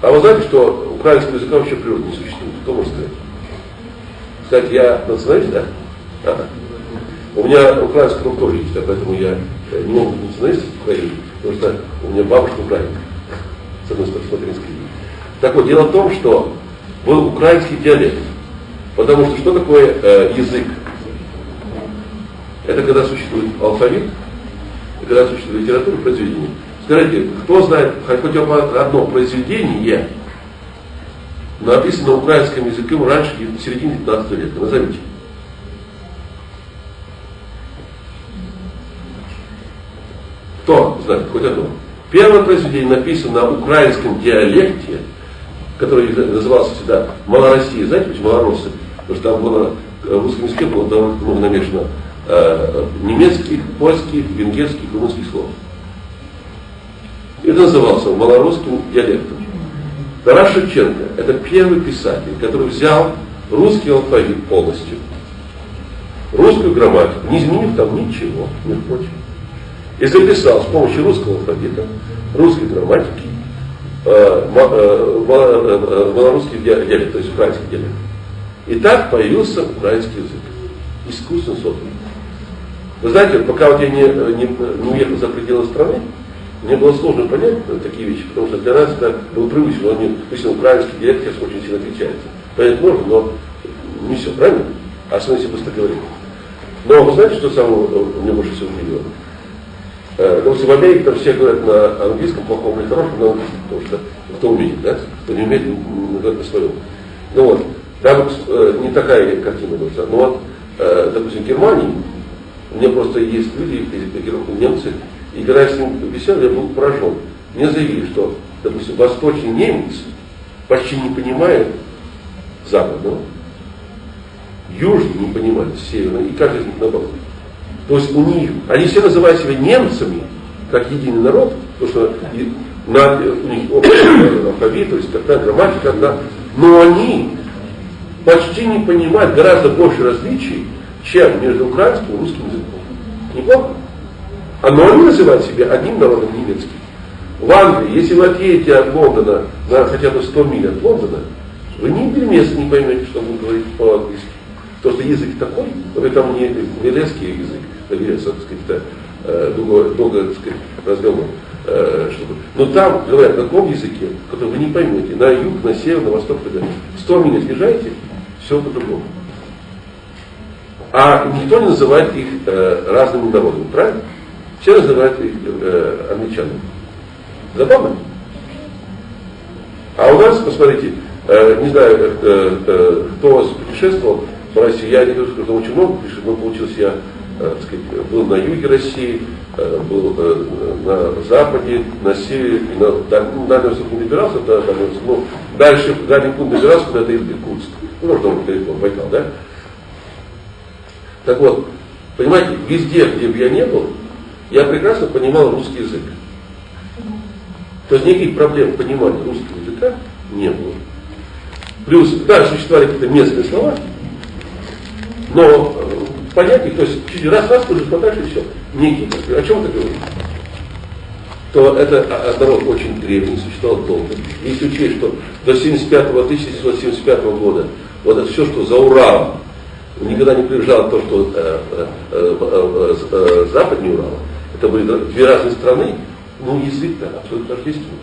А вы знаете, что украинского языка вообще в природе не существует? Кто может сказать? Кстати, я националист, да? У меня украинский род тоже есть, поэтому я не могу быть националистом в Украине, потому что у меня бабушка украинка, с одной стороны, с материнской линии. Так вот, дело в том, что был украинский диалект. Потому что такое язык? Это когда существует алфавит, и когда существует литература, произведение. Скажите, кто знает хоть одно произведение, написано украинским языком раньше середины 19 века? Назовите. Кто знает хоть одно? Первое произведение написано на украинском диалекте, который назывался всегда Малороссия. Знаете, почему малороссы? Потому что там было, в русском языке было довольно много намешано немецких, польских, венгерских, румынских слов. Это назывался малорусским диалектом. Тарас Шевченко – это первый писатель, который взял русский алфавит полностью, русскую грамматику, не изменив там ничего, между прочим, и записал с помощью русского алфавита, русской грамматики, малорусский диалект, то есть украинский диалект. И так появился украинский язык, искусственно созданный. Вы знаете, пока вот я не уехал за пределы страны, мне было сложно понять такие вещи, потому что для нас это было привычно, допустим, украинский диалект сейчас очень сильно отличается. Понять можно, но не все, правильно? Особенно если быстро говорить. Но вы знаете, что самое мне больше всего удивило? Допустим, в Америке там все говорят на английском, плохом или хорошем, на английском, потому что кто умеет, да? Кто не умеет, говорит на своем. Ну вот, там не такая картина была. Но вот, допустим, в Германии, у меня просто есть люди, немцы, и когда я с ним беседовал, я был поражен. Мне заявили, что, допустим, восточный немец почти не понимает западного, южный не понимает северного, и каждый из них наоборот. То есть у них, они все называют себя немцами, как единый народ, потому что у них алфавит, то есть какая грамматика одна, но они почти не понимают гораздо больше различий, чем между украинским и русским языком. Неплохо? Но они называют себя одним народом немецким. В Англии, если вы отъедете от Лондона на хотя бы 100 миль от Лондона, вы ни места не поймете, что он говорит по-английски. Потому что язык такой, это там не велесский язык, велес, так сказать, долго так сказать, разговор. Но там говорят на таком языке, который вы не поймете, на юг, на север, на восток, и так далее. 100 миль отъезжаете, все по-другому. А никто не называет их разными народами, правильно? Все называют их англичанами. Забавно? А у нас, посмотрите, не знаю, кто у вас путешествовал по России, я не говорю, что очень много путешествовал, но получилось я, так сказать, был на юге России, был на западе, на севере, и на дальний восток не добирался, но дальше в дальний пункт добирался, куда это Иркутск. Ну, может, он далеко, Байкал, да? Так вот, понимаете, везде, где бы я не был, я прекрасно понимал русский язык. То есть никаких проблем понимания русского языка не было. Плюс, да, существовали какие-то местные слова, но понять их, то есть чуть раз уже хватаешь и все. Некий, о чем это говорит? То это народ очень древний, существовал долго. Если учесть, что до 1975 года вот это все, что за Уралом, никогда не приезжало то, что западнее Урала, это были две разные страны, ну язык-то абсолютно тождественный.